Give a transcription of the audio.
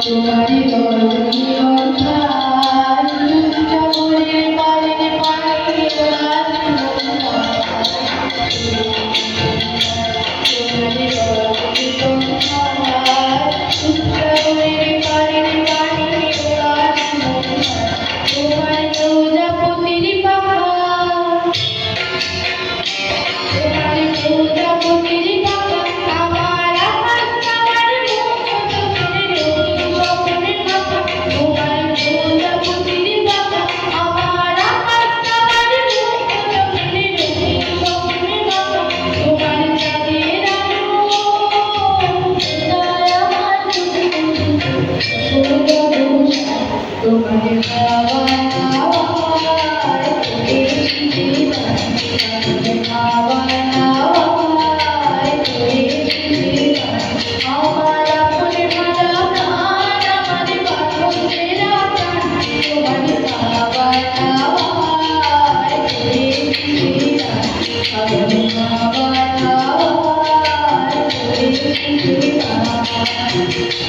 তোমারি রজনী অর্থাৎ করে পারেন পানি তোমারি রজনী অর্থাৎ করে পারেন পানি তোমার প্রজাপতির পাখা তোমার প্রজাপতির পাখা আমার আকাশ আমার মুখ চোখের পাখা তোমার প্রজাপতির পাখা আমার আকাশ আমার মুখ চোখের পাখা তোমার চাঁদের আলো আমার তোমার খাওয়া Thank you.